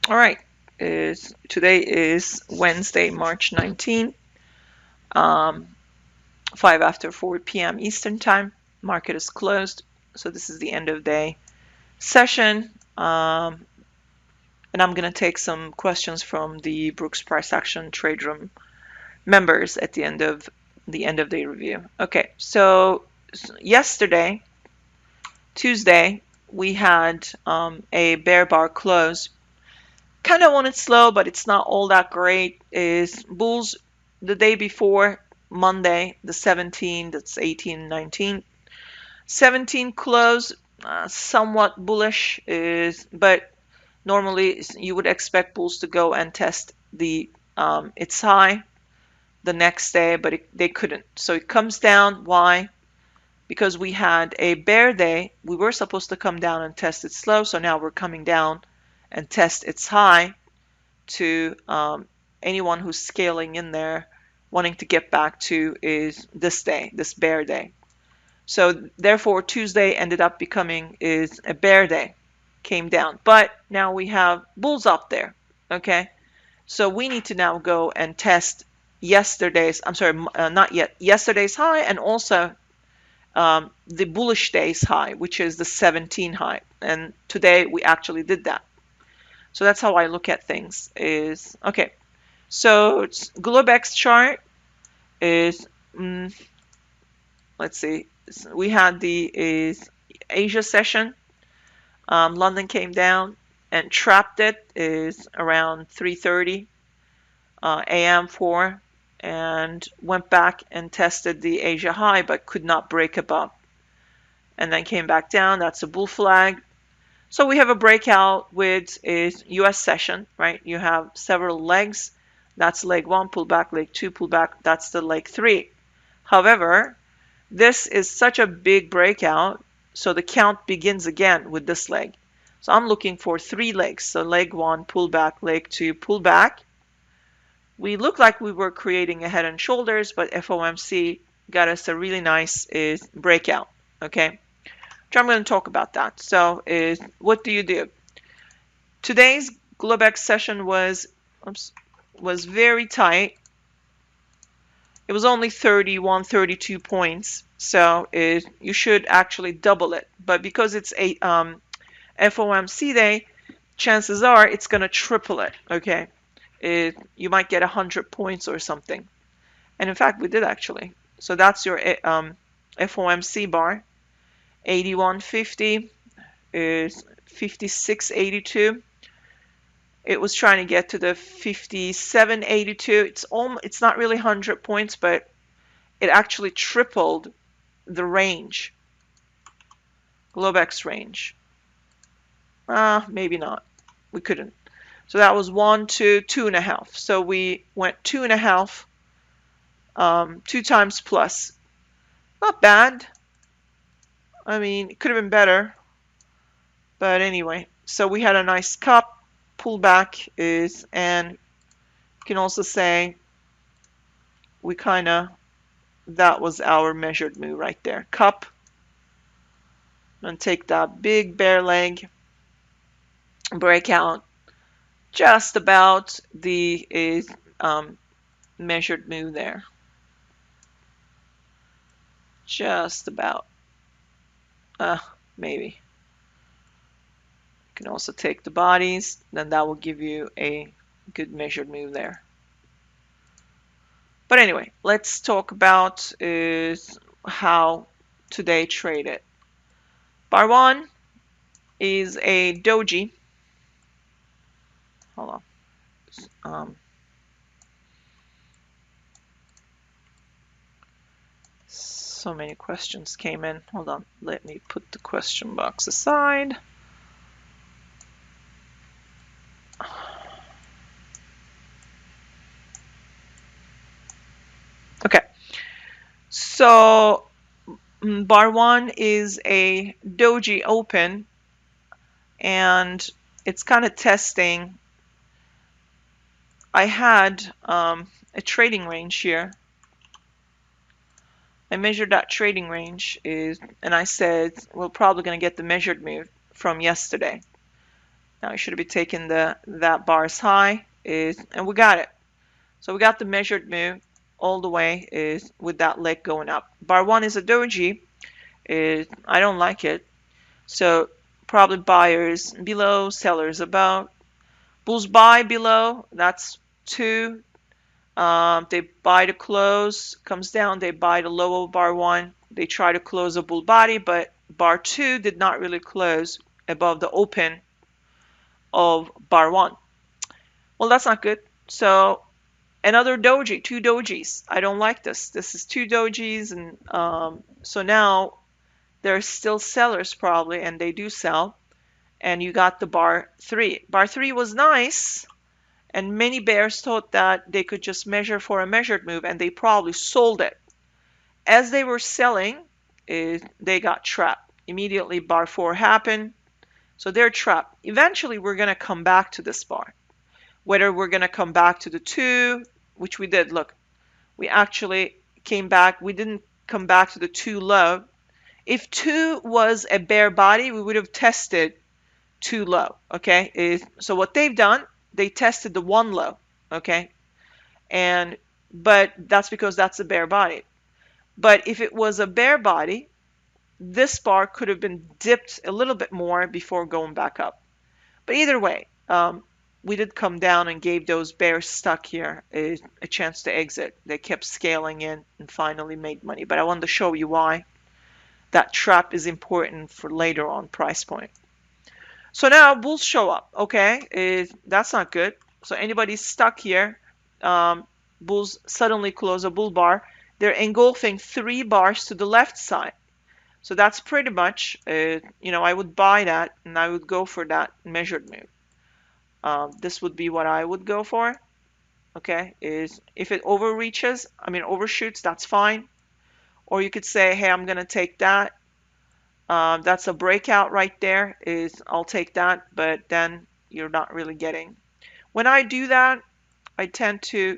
All right. Today is Wednesday, March 19, 5 after 4 p.m. Eastern Time. Market is closed, so this is the end of day session. And I'm going to take some questions from the Brooks Price Action Trade Room members at the end of day review. Okay, so yesterday, Tuesday, we had a bear bar close. Kind of went slow, but it's not all that great. Is bulls the day before, Monday, the 17th, that's 18, 19. 17 close, somewhat bullish, but normally you would expect bulls to go and test its high the next day, but they couldn't. So it comes down. Why? Because we had a bear day. We were supposed to come down and test its low, so now we're coming down and test its high to anyone who's scaling in there wanting to get back to is this day, this bear day. So therefore Tuesday ended up becoming is a bear day, came down. But now we have bulls up there, okay? So we need to now go and test yesterday's, I'm sorry, not yet, yesterday's high, and also the bullish day's high, which is the 17 high. And today we actually did that. So that's how I look at things is, okay. So Globex chart is, let's see, we had the Asia session. London came down and trapped it is around 3:30 a.m. 4 and went back and tested the Asia high but could not break above and then came back down. That's a bull flag. So we have a breakout with is US session, right? You have several legs. That's leg 1, pull back, leg 2, pull back. That's the leg 3. However, this is such a big breakout, so the count begins again with this leg. So I'm looking for 3 legs. So leg 1, pull back, leg 2, pull back. We look like we were creating a head and shoulders, but FOMC got us a really nice breakout, okay? I'm going to talk about that. So what do you do? Today's Globex session was very tight. It was only 31, 32 points. So you should actually double it. But because it's a FOMC day, chances are it's going to triple it, okay? You might get 100 points or something. And in fact, we did actually. So that's your FOMC bar. 81.50 is 56.82. It was trying to get to the 57.82. It's not really 100 points, but it actually tripled the range, Globex range. Maybe not. We couldn't. So that was 1, 2, 2.5. So we went 2.5, 2 times plus. Not bad. I mean, it could have been better. But anyway, so we had a nice cup. Pullback and you can also say we that was our measured move right there. Cup. And take that big bear leg. Breakout. Just about the measured move there. Just about. Maybe. You can also take the bodies, then that will give you a good measured move there. But anyway, let's talk about how today traded. Bar 1 is a doji. Hold on. So many questions came in. Hold on. Let me put the question box aside. Okay. So bar 1 is a doji open, and it's kind of testing. I had a trading range here. I measured that trading range and I said we're probably going to get the measured move from yesterday. Now you should be taking that bar as high, and we got it. So we got the measured move all the way with that leg going up. Bar 1 is a doji. I don't like it. So probably buyers below, sellers above. Bulls buy below, that's 2. They buy to close, comes down, they buy the low of bar 1. They try to close a bull body, but bar 2 did not really close above the open of bar 1. Well, that's not good. So another doji, 2 dojis. I don't like this. This is 2 dojis, and so now there's still sellers probably, and they do sell. And you got the bar 3. Bar 3 was nice, and many bears thought that they could just measure for a measured move, and they probably sold it. As they were selling, they got trapped. Immediately bar 4 happened, so they're trapped. Eventually we're going to come back to this bar. Whether we're going to come back to the 2, which we did. Look, we actually came back. We didn't come back to the 2 low. If 2 was a bear body, we would have tested 2 low. Okay, so what they've done, they tested the 1 low. Okay, but that's because that's a bear body. But if it was a bear body, this bar could have been dipped a little bit more before going back up. But either way, we did come down and gave those bears stuck here a chance to exit. They kept scaling in and finally made money. But I wanted to show you why that trap is important for later on price point. So now bulls show up. Okay, that's not good. So anybody stuck here, bulls suddenly close a bull bar. They're engulfing 3 bars to the left side. So that's pretty much, I would buy that and I would go for that measured move. This would be what I would go for. Okay, is if it overshoots, that's fine. Or you could say, hey, I'm going to take that. That's a breakout right there. I'll take that, but then you're not really getting. When I do that, I tend to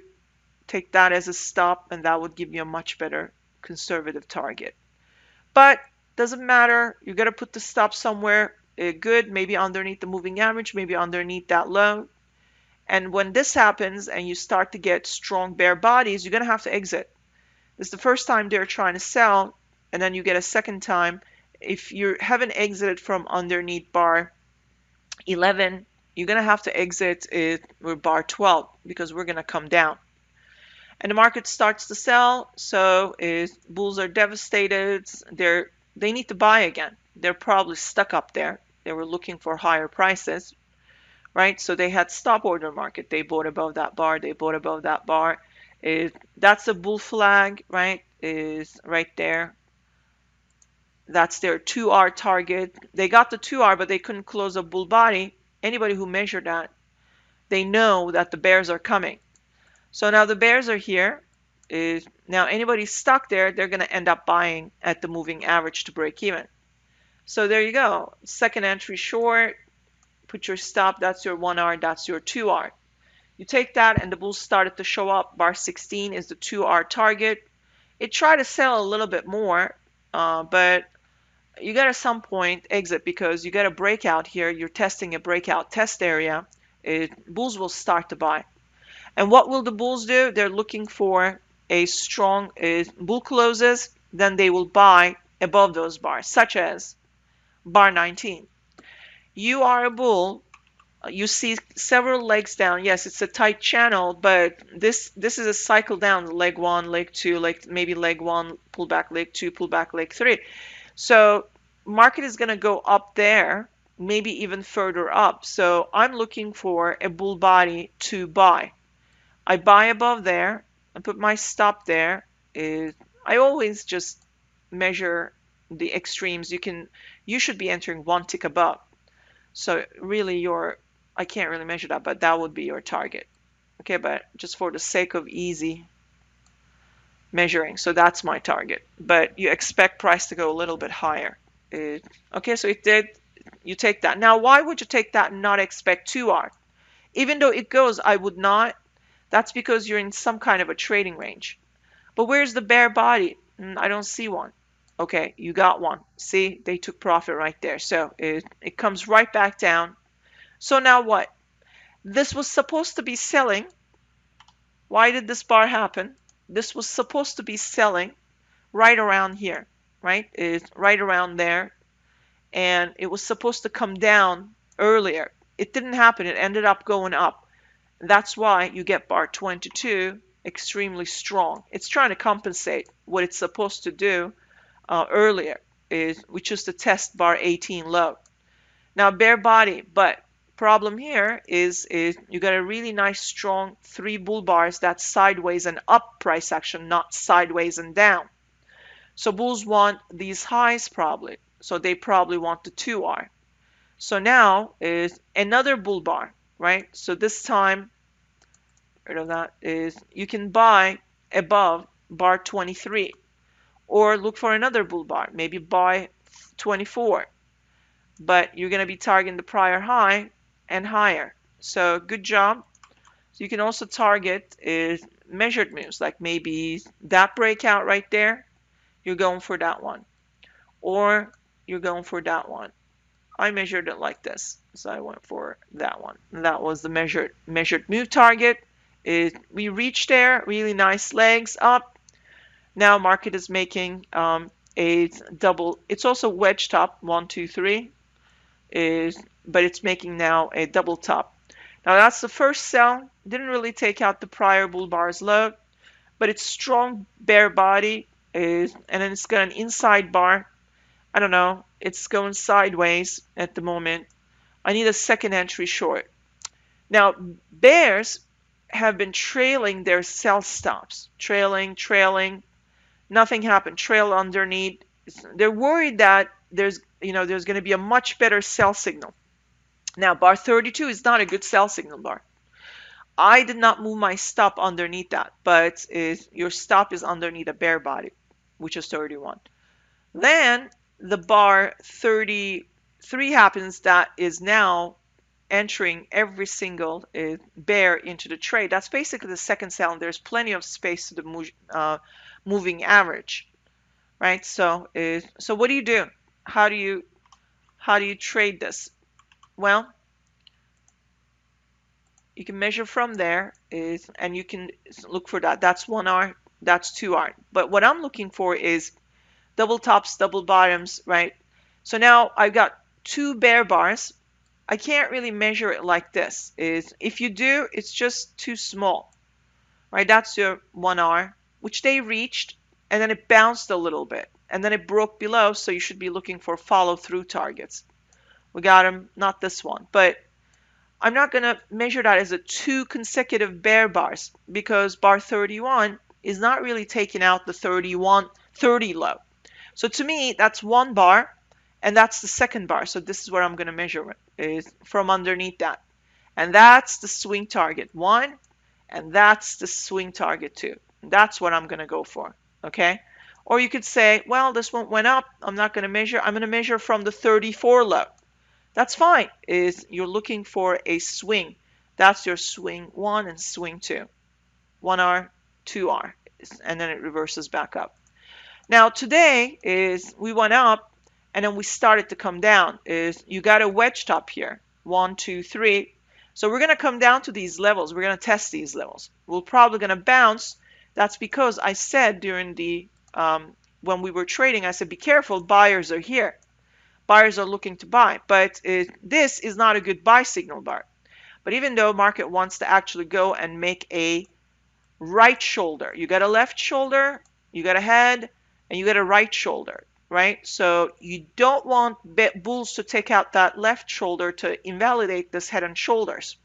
take that as a stop, and that would give you a much better conservative target. But doesn't matter. You got to put the stop somewhere good, maybe underneath the moving average, maybe underneath that low. And when this happens and you start to get strong bear bodies, you're going to have to exit. This is the first time they're trying to sell, and then you get a second time. If you haven't exited from underneath bar 11, you're going to have to exit with bar 12 because we're going to come down. And the market starts to sell, so bulls are devastated. They need to buy again. They're probably stuck up there. They were looking for higher prices, right? So they had stop order market. They bought above that bar. They bought above that bar. That's a bull flag, right? Is right there. That's their 2R target. They got the 2R, but they couldn't close a bull body. Anybody who measured that, they know that the bears are coming. So now the bears are here. Now anybody stuck there, they're going to end up buying at the moving average to break even. So there you go. Second entry short. Put your stop. That's your 1R. That's your 2R. You take that, and the bulls started to show up. Bar 16 is the 2R target. It tried to sell a little bit more, but you got to some point exit because you got a breakout here. You're testing a breakout test area. Bulls will start to buy. And what will the bulls do? They're looking for a strong bull closes. Then they will buy above those bars, such as bar 19. You are a bull. You see several legs down. Yes, it's a tight channel, but this is a cycle down. Leg 1, leg 2, maybe leg 1, pull back leg 2, pull back leg 3. So market is going to go up there, maybe even further up. So I'm looking for a bull body to buy. I buy above there. I put my stop there. I always just measure the extremes. You should be entering 1 tick above. So really I can't really measure that, but that would be your target. Okay, but just for the sake of easy measuring, so that's my target. But you expect price to go a little bit higher. Okay, so it did. You take that. Now, why would you take that and not expect 2R? Even though it goes, I would not. That's because you're in some kind of a trading range. But where's the bear body? I don't see one. Okay, you got one. See, they took profit right there. So it comes right back down. So now what? This was supposed to be selling. Why did this bar happen? This was supposed to be selling right around here, right? It's right around there. And it was supposed to come down earlier. It didn't happen. It ended up going up. That's why you get bar 22 extremely strong. It's trying to compensate what it's supposed to do earlier, which is to test bar 18 low. Now bear body, but problem here is you got a really nice strong 3 bull bars that's sideways and up price action, not sideways and down. So bulls want these highs probably. So they probably want the 2R. So now is another bull bar, right? So this time, rid of that, is you can buy above bar 23 or look for another bull bar, maybe buy 24. But you're going to be targeting the prior high and higher. So good job. So you can also target measured moves, like maybe that breakout right there. You're going for that one. Or you're going for that one. I measured it like this, so I went for that one. And that was the measured move target. We reached there, really nice legs up. Now market is making a double. It's also wedged up, 1, 2, 3, but it's making now a double top. Now that's the first sell. Didn't really take out the prior bull bars low, but it's strong bear body, and then it's got an inside bar. I don't know, it's going sideways at the moment. I need a second entry short. Now, bears have been trailing their sell stops. Trailing. Nothing happened. Trail underneath. They're worried that there's going to be a much better sell signal. Now, bar 32 is not a good sell signal bar. I did not move my stop underneath that, but your stop is underneath a bear body, which is 31. Then the bar 33 happens, that is now entering every single bear into the trade. That's basically the second sell, and there's plenty of space to the moving average, right? So what do you do? How do you trade this? Well, you can measure from there, and you can look for that. That's 1R, that's 2R. But what I'm looking for is double tops, double bottoms, right? So now I've got 2 bear bars. I can't really measure it like this. If you do, it's just too small, right? That's your 1R, which they reached, and then it bounced a little bit, and then it broke below, so you should be looking for follow-through targets. We got them, not this one, but I'm not going to measure that as a 2 consecutive bear bars, because bar 31 is not really taking out the 30 low. So to me, that's 1 bar, and that's the second bar. So this is where I'm going to measure it, is from underneath that. And that's the swing target 1, and that's the swing target 2. That's what I'm going to go for, okay? Or you could say, well, this one went up. I'm not going to measure. I'm going to measure from the 34 low. That's fine. You're looking for a swing. That's your swing 1 and swing 2. 1R, 2R, and then it reverses back up. Now today we went up, and then we started to come down. You got a wedge top here, 1, 2, 3. So we're going to come down to these levels. We're going to test these levels. We're probably going to bounce. That's because I said during the when we were trading, I said, be careful, buyers are here. Buyers are looking to buy, but this is not a good buy signal bar. But even though market wants to actually go and make a right shoulder, you got a left shoulder, you got a head, and you got a right shoulder, right? So you don't want bulls to take out that left shoulder to invalidate this head and shoulders.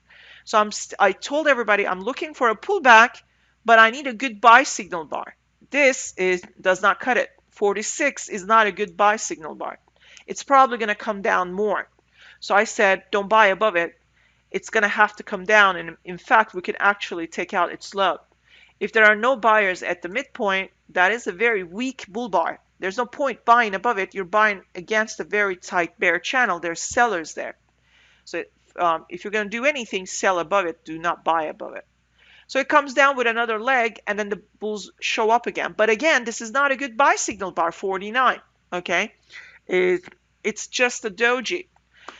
So I told everybody I'm looking for a pullback, but I need a good buy signal bar. This does not cut it. 46 is not a good buy signal bar. It's probably going to come down more. So I said, don't buy above it. It's going to have to come down. And in fact, we could actually take out its low. If there are no buyers at the midpoint, that is a very weak bull bar. There's no point buying above it. You're buying against a very tight bear channel. There's sellers there. So if you're going to do anything, sell above it. Do not buy above it. So it comes down with another leg, and then the bulls show up again. But again, this is not a good buy signal bar, 49. Okay? It's just a doji.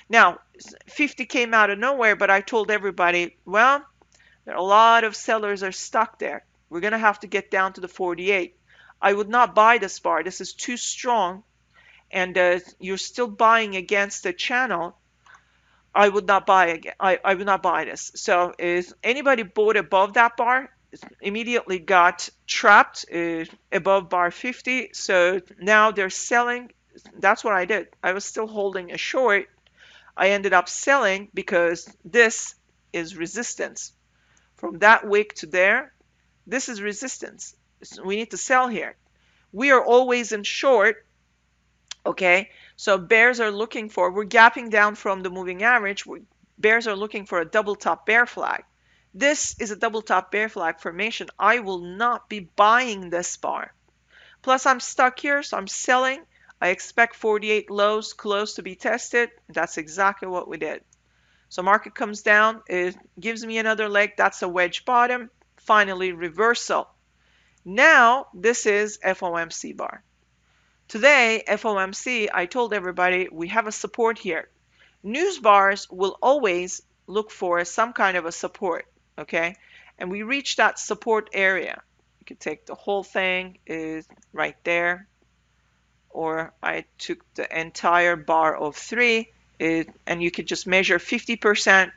Now, 50 came out of nowhere, but I told everybody, well, there are a lot of sellers are stuck there. We're going to have to get down to the 48. I would not buy this bar. This is too strong, and you're still buying against the channel. I would not buy again. I would not buy this. So if anybody bought above that bar, immediately got trapped above bar 50. So now they're selling. That's what I did. I was still holding a short. I ended up selling because this is resistance. From that wick to there, this is resistance. So we need to sell here. We are always in short. Okay, so bears are looking for, we're gapping down from the moving average. Bears are looking for a double top bear flag. This is a double top bear flag formation. I will not be buying this bar. Plus, I'm stuck here, so I'm selling. I expect 48 lows close to be tested. That's exactly what we did. So market comes down, it gives me another leg. That's a wedge bottom. Finally, reversal. Now, this is FOMC bar. Today, FOMC, I told everybody we have a support here. News bars will always look for some kind of a support, okay? And we reach that support area. You could take the whole thing is right there, or I took the entire bar of 3, and you could just measure 50%.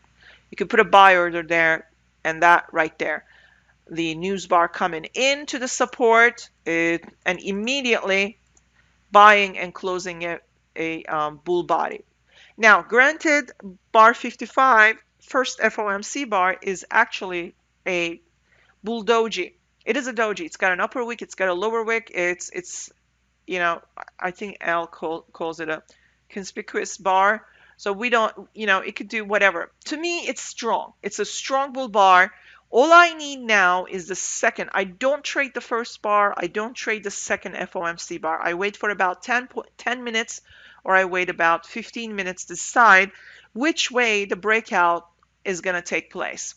You could put a buy order there, and that right there. The news bar coming into the support, and immediately buying and closing a bull body. Now, granted, bar 55, first FOMC bar, is actually a bull doji. It is a doji. It's got an upper wick. It's got a lower wick. It's you know, I think Al calls it a conspicuous bar. So we don't, it could do whatever. To me, it's strong. It's a strong bull bar. All I need now is the second. I don't trade the first bar. I don't trade the second FOMC bar. I wait for about 10 minutes, or I wait about 15 minutes to decide which way the breakout is going to take place.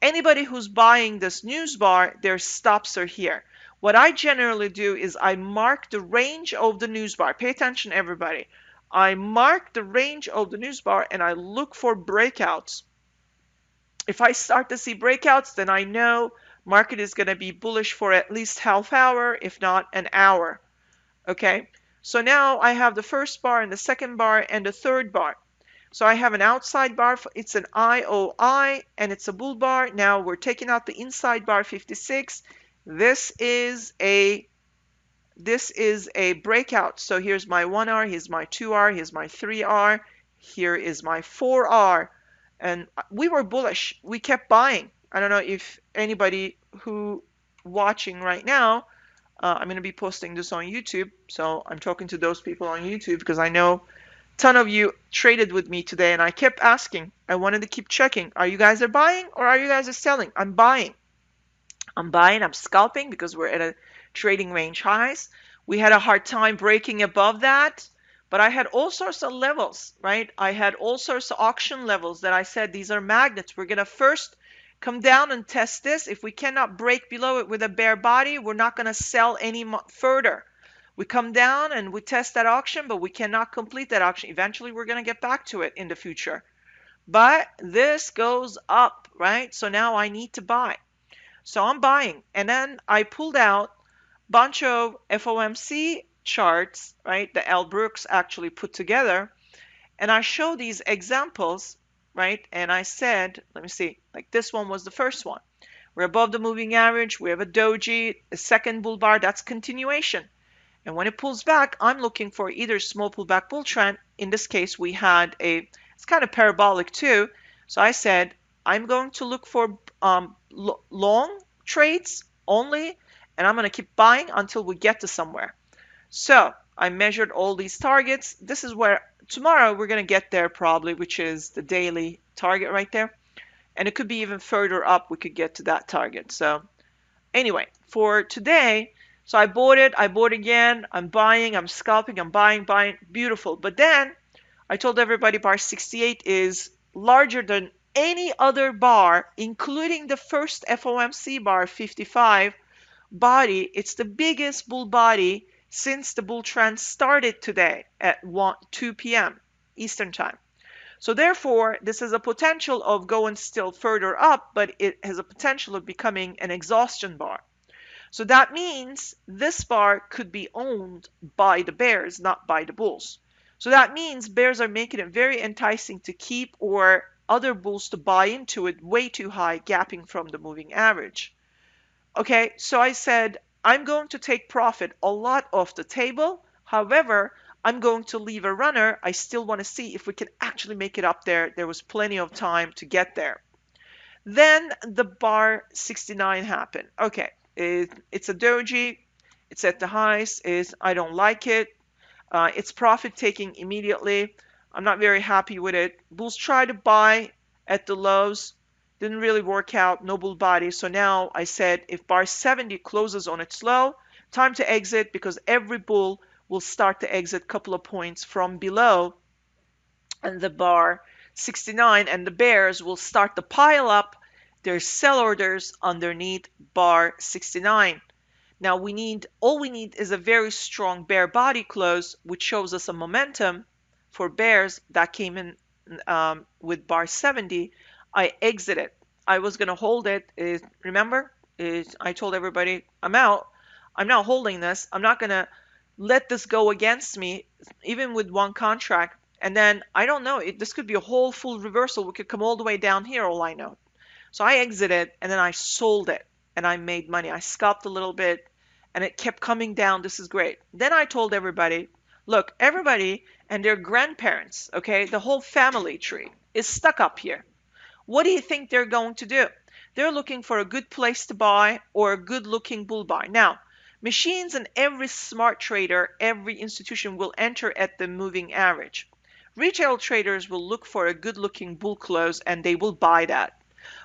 Anybody who's buying this news bar, their stops are here. What I generally do is I mark the range of the news bar. Pay attention, everybody. I mark the range of the news bar and I look for breakouts. If I start to see breakouts, then I know market is going to be bullish for at least half hour, if not an hour. Okay, so now I have the first bar and the second bar and the third bar. So I have an outside bar, it's an IOI, and it's a bull bar. Now we're taking out the inside bar 56. This is a breakout. So here's my 1R, here's my 2R, here's my 3R, here is my 4R. And we were bullish. We kept buying. I don't know if anybody who watching right now, I'm going to be posting this on YouTube. So I'm talking to those people on YouTube because I know a ton of you traded with me today, and I kept asking. I wanted to keep checking. Are you guys are buying or are you guys are selling? I'm buying. I'm scalping because we're at a trading range highs. We had a hard time breaking above that, but I had all sorts of levels, right? I had all sorts of auction levels that I said these are magnets. We're going to first come down and test this. If we cannot break below it with a bear body, we're not going to sell any further. We come down and we test that auction, but we cannot complete that auction. Eventually, we're going to get back to it in the future. But this goes up, right? So now I need to buy. So I'm buying. And then I pulled out a bunch of FOMC charts, right? The L. Brooks actually put together. And I show these examples, right? And I said, let me see, like this one was the first one. We're above the moving average. We have a doji, a second bull bar. That's continuation. And when it pulls back, I'm looking for either small pullback bull trend. In this case, we had it's kind of parabolic too. So I said, I'm going to look for long trades only, and I'm going to keep buying until we get to somewhere. So I measured all these targets. This is where tomorrow we're going to get there probably, which is the daily target right there. And it could be even further up. We could get to that target. So anyway, for today, so I bought it. I bought again. I'm buying. I'm scalping. I'm buying. Beautiful. But then I told everybody bar 68 is larger than any other bar, including the first FOMC bar 55 body. It's the biggest bull body since the bull trend started today at 2 p.m. Eastern time. So therefore, this has a potential of going still further up, but it has a potential of becoming an exhaustion bar. So that means this bar could be owned by the bears, not by the bulls. So that means bears are making it very enticing to keep, or other bulls to buy into it way too high, gapping from the moving average. Okay, so I said, I'm going to take profit a lot off the table. However, I'm going to leave a runner. I still want to see if we can actually make it up there. There was plenty of time to get there. Then the bar 69 happened. Okay, it's a doji. It's at the highs. I don't like it. It's profit taking immediately. I'm not very happy with it. Bulls try to buy at the lows. Didn't really work out. No bull body. So now I said if bar 70 closes on its low, time to exit, because every bull will start to exit a couple of points from below and the bar 69, and the bears will start to pile up their sell orders underneath bar 69. Now all we need is a very strong bear body close, which shows us a momentum for bears that came in with bar 70. I exited. I was going to hold it. Remember, I told everybody I'm out. I'm now holding this. I'm not going to let this go against me, even with one contract. And then I don't know. This could be a whole full reversal. We could come all the way down here, all I know. So I exited and then I sold it and I made money. I scalped a little bit and it kept coming down. This is great. Then I told everybody, look, everybody and their grandparents, okay, the whole family tree is stuck up here. What do you think they're going to do? They're looking for a good place to buy or a good looking bull buy. Now, machines and every smart trader, every institution will enter at the moving average. Retail traders will look for a good looking bull close and they will buy that.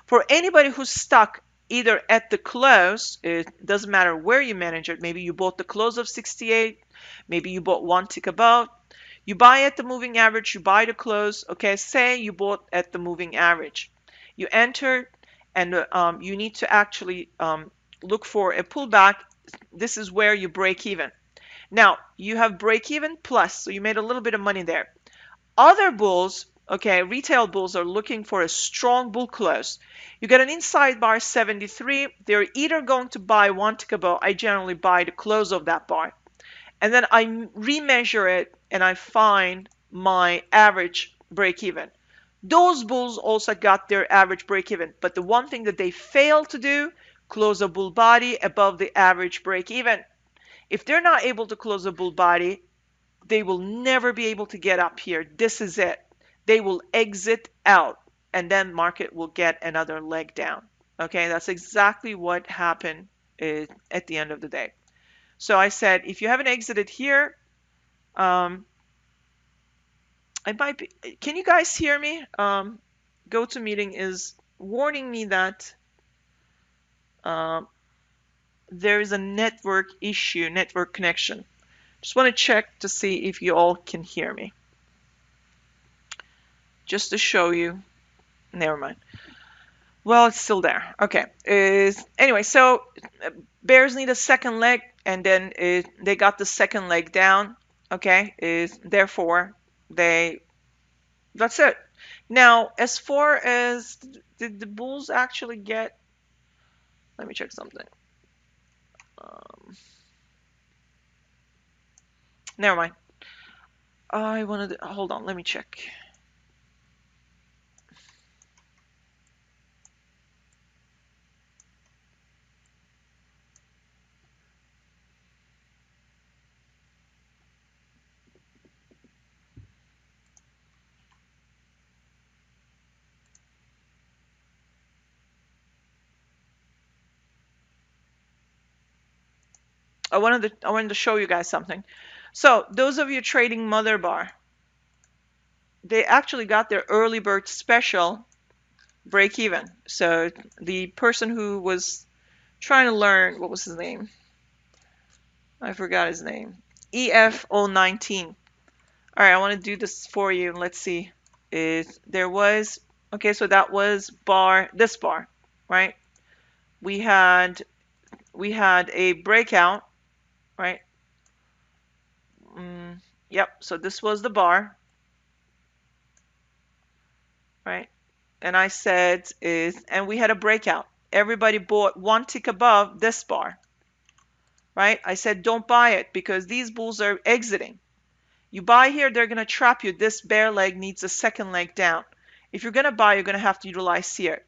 For anybody who's stuck either at the close, it doesn't matter where you manage it. Maybe you bought the close of 68, maybe you bought one tick above. You buy at the moving average, you buy the close. Okay, say you bought at the moving average. You enter and you need to actually look for a pullback. This is where you break even. Now, you have break even plus, so you made a little bit of money there. Other bulls, okay, retail bulls are looking for a strong bull close. You get an inside bar 73. They're either going to buy one tick above. I generally buy the close of that bar. And then I remeasure it and I find my average break even. Those bulls also got their average break even. But the one thing that they fail to do, close a bull body above the average break even. If they're not able to close a bull body, they will never be able to get up here. This is it. They will exit out and then market will get another leg down. Okay, that's exactly what happened at the end of the day. So I said, if you haven't exited here, I might be, can you guys hear me? GoToMeeting is warning me that there is a network issue, network connection. Just want to check to see if you all can hear me. Just to show you. Never mind. Well, it's still there. Okay. Anyway, so bears need a second leg, and then they got the second leg down. Okay. Therefore, that's it. Now, as far as did the bulls actually get? Let me check something. Never mind. I wanted to, hold on. Let me check. I wanted to show you guys something. So those of you trading mother bar, they actually got their early bird special break even. So the person who was trying to learn, what was his name? I forgot his name. EF019. All right, I want to do this for you. Let's see. There was, okay, so that was this bar, right? We had a breakout, right? Yep, so this was the bar. right? And I said and we had a breakout. Everybody bought one tick above this bar, right? I said don't buy it because these bulls are exiting. You buy here, they're going to trap you. This bear leg needs a second leg down. If you're going to buy, you're going to have to utilize here.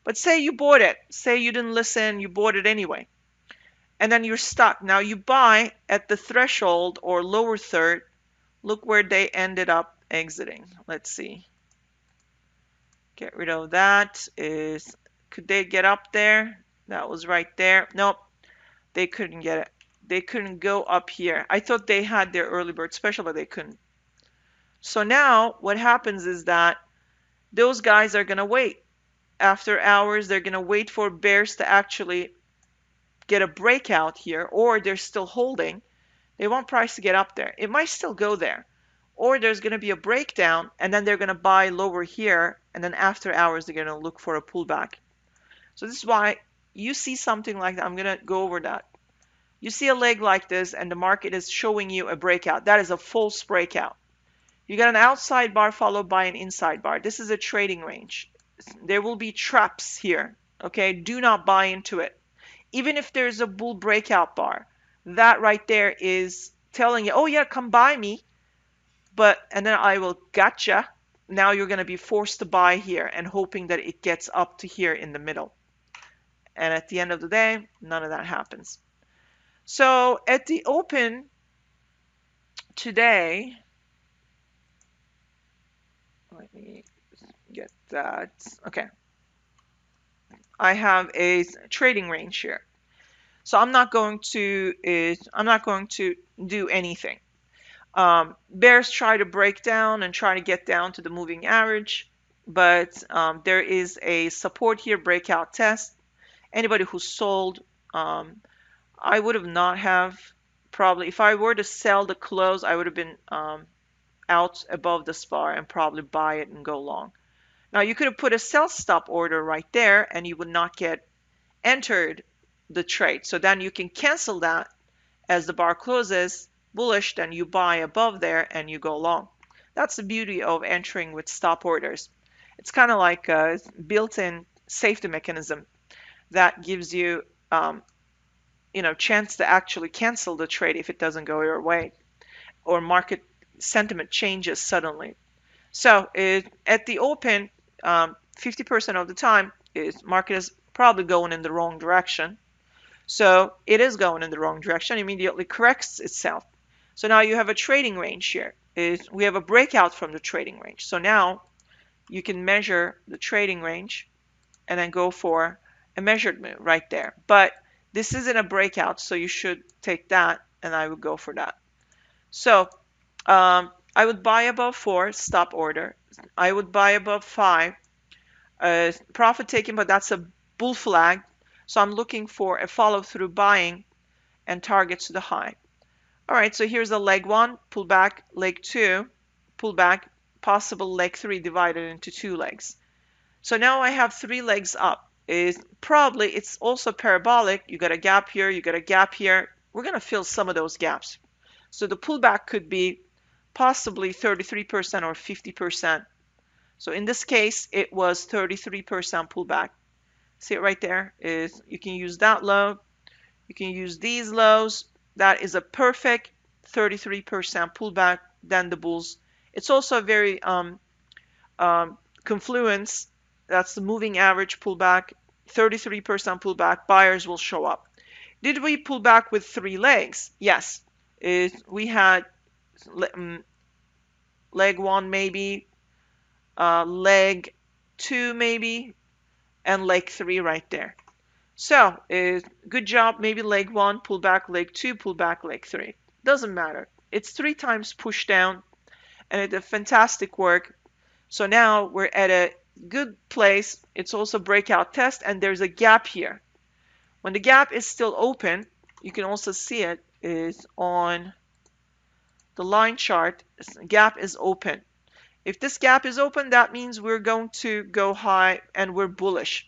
But say you bought it. Say you didn't listen, you bought it anyway. And then you're stuck. Now you buy at the threshold or lower third. Look where they ended up exiting. Let's see. Get rid of that. Could they get up there? That was right there. Nope. They couldn't get it. They couldn't go up here. I thought they had their early bird special, but they couldn't. So now what happens is that those guys are going to wait. After hours, they're going to wait for bears to actually get a breakout here, or they're still holding. They want price to get up there. It might still go there. Or there's going to be a breakdown, and then they're going to buy lower here, and then after hours, they're going to look for a pullback. So this is why you see something like that. I'm going to go over that. You see a leg like this, and the market is showing you a breakout. That is a false breakout. You got an outside bar followed by an inside bar. This is a trading range. There will be traps here. Okay, do not buy into it. Even if there's a bull breakout bar, that right there is telling you, oh yeah, come buy me. And then I will gotcha. Now you're going to be forced to buy here and hoping that it gets up to here in the middle. And at the end of the day, none of that happens. So at the open today, let me get that. Okay. I have a trading range here. So I'm not going to do anything. Bears try to break down and try to get down to the moving average, but there is a support here, breakout test. Anybody who sold, I would have not have probably, if I were to sell the close, I would have been out above the bar and probably buy it and go long. Now you could have put a sell stop order right there and you would not get entered the trade. So then you can cancel that as the bar closes bullish, then you buy above there and you go long. That's the beauty of entering with stop orders. It's kind of like a built-in safety mechanism that gives you chance to actually cancel the trade if it doesn't go your way or market sentiment changes suddenly. So at the open, 50% of the time, market is probably going in the wrong direction. So it is going in the wrong direction, immediately corrects itself. So now you have a trading range here. We have a breakout from the trading range. So now you can measure the trading range and then go for a measured move right there. But this isn't a breakout, so you should take that, and I would go for that. So I would buy above 4, stop order. I would buy above 5, profit taking, but that's a bull flag. So I'm looking for a follow through buying and targets to the high. All right, so here's a leg 1, pull back, leg 2, pull back, possible leg 3 divided into 2 legs. So now I have 3 legs up. It's also parabolic. You got a gap here, you got a gap here. We're going to fill some of those gaps. So the pullback could be possibly 33% or 50%. So in this case, it was 33% pullback. See it right there? You can use that low. You can use these lows. That is a perfect 33% pullback. Then the bulls. It's also a very confluence. That's the moving average pullback. 33% pullback. Buyers will show up. Did we pull back with 3 legs? Yes. We had leg 1 maybe, leg 2 maybe, and leg 3 right there. So good job. Maybe leg 1, pull back, leg 2, pull back, leg 3. Doesn't matter. It's 3 times push down, and it did fantastic work. So now we're at a good place. It's also breakout test, and there's a gap here. When the gap is still open, you can also see it is on the line chart. Gap is open. If this gap is open, that means we're going to go high and we're bullish.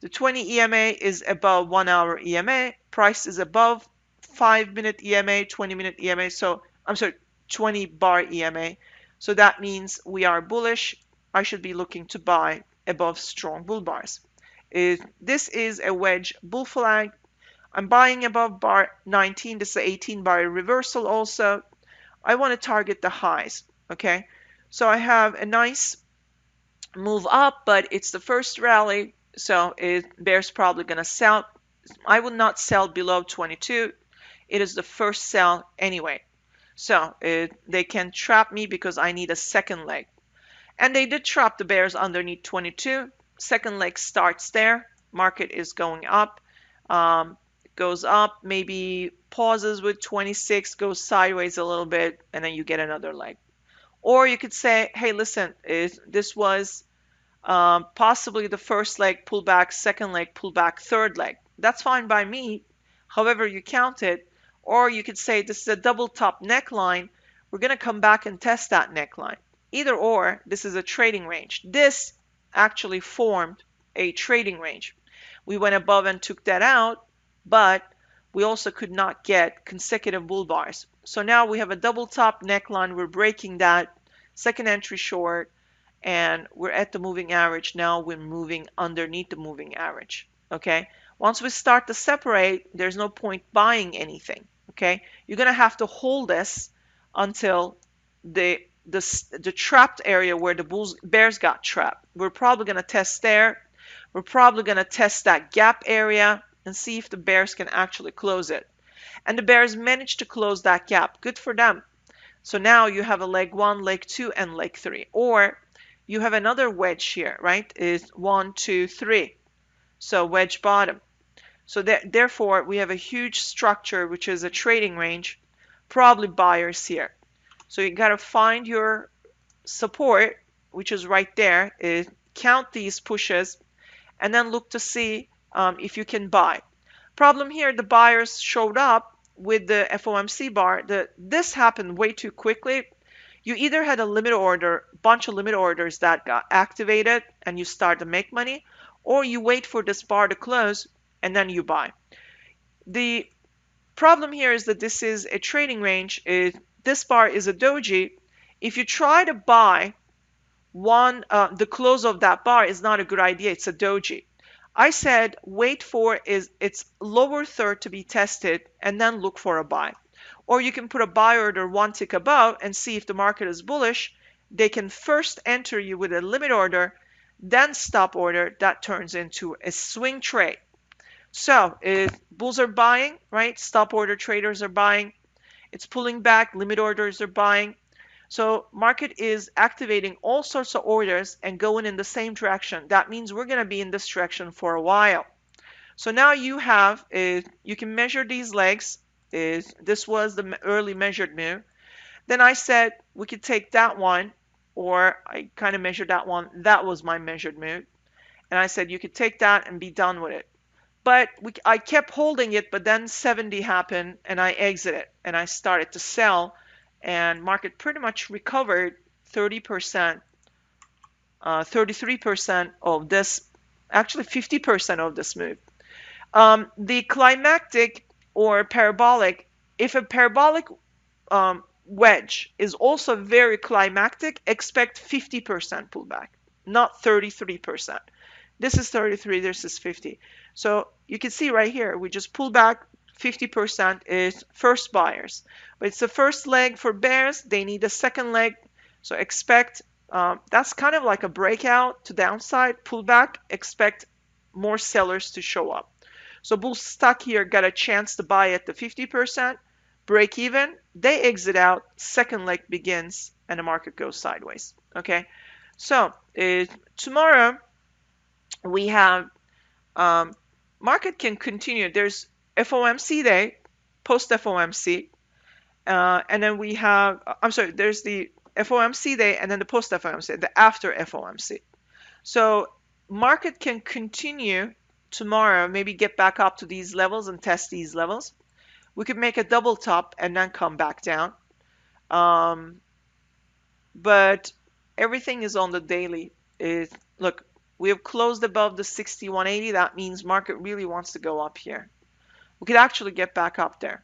The 20 EMA is above 1 hour EMA. Price is above 5-minute EMA, 20-minute EMA. So I'm sorry, 20 bar EMA. So that means we are bullish. I should be looking to buy above strong bull bars. This is a wedge bull flag. I'm buying above bar 19. This is an 18 bar reversal also. I want to target the highs. Okay, so I have a nice move up, but it's the first rally, so bear's probably going to sell. I would not sell below 22. It is the first sell anyway. So they can trap me because I need a second leg. And they did trap the bears underneath 22. Second leg starts there. Market is going up. Goes up, maybe pauses with 26, goes sideways a little bit, and then you get another leg. Or you could say, hey, listen, this was possibly the first leg pullback, second leg pullback, third leg. That's fine by me, however you count it. Or you could say this is a double top neckline. We're going to come back and test that neckline. Either or, this is a trading range. This actually formed a trading range. We went above and took that out, but we also could not get consecutive bull bars. So now we have a double top neckline. We're breaking that second entry short, and we're at the moving average. Now we're moving underneath the moving average. Okay, once we start to separate, there's no point buying anything. Okay, you're gonna have to hold this until the trapped area where the bears got trapped. We're probably gonna test there. We're probably gonna test that gap area and see if the bears can actually close it. And the bears managed to close that gap. Good for them. So now you have a leg 1, leg 2, and leg 3. Or you have another wedge here, right? Is 1, 2, 3. So wedge bottom. So therefore, we have a huge structure, which is a trading range, probably buyers here. So you got to find your support, which is right there. Count these pushes, and then look to see if you can buy. Problem here, the buyers showed up with the FOMC bar. This happened way too quickly. You either had a limit order, bunch of limit orders that got activated and you start to make money, or you wait for this bar to close and then you buy. The problem here is that this is a trading range. This bar is a doji. If you try to buy the close of that bar is not a good idea. It's a doji. I said wait for its lower third to be tested and then look for a buy. Or you can put a buy order one tick above and see if the market is bullish. They can first enter you with a limit order, then stop order. That turns into a swing trade. So if bulls are buying, right? Stop order traders are buying. It's pulling back. Limit orders are buying. So market is activating all sorts of orders and going in the same direction. That means we're going to be in this direction for a while. So now you have, you can measure these legs. This was the early measured move. Then I said we could take that one, or I kind of measured that one. That was my measured move. And I said you could take that and be done with it. But I kept holding it, but then 70 happened and I exited and I started to sell, and market pretty much recovered 30%, 33% of this, actually 50% of this move. The climactic or parabolic, if a parabolic wedge is also very climactic, expect 50% pullback, not 33%. This is 33, this is 50. So you can see right here, we just pull back. 50% is first buyers. But it's the first leg for bears. They need a second leg. So expect, that's kind of like a breakout to downside, pullback. Expect more sellers to show up. So bulls stuck here got a chance to buy at the 50%, break even. They exit out, second leg begins, and the market goes sideways. Okay, so tomorrow we have market can continue. There's FOMC day, post FOMC, and then we have, I'm sorry, there's the FOMC day and then the post FOMC, the after FOMC. So market can continue tomorrow, maybe get back up to these levels and test these levels. We could make a double top and then come back down. But everything is on the daily. Look, we have closed above the 6180. That means market really wants to go up here. We could actually get back up there.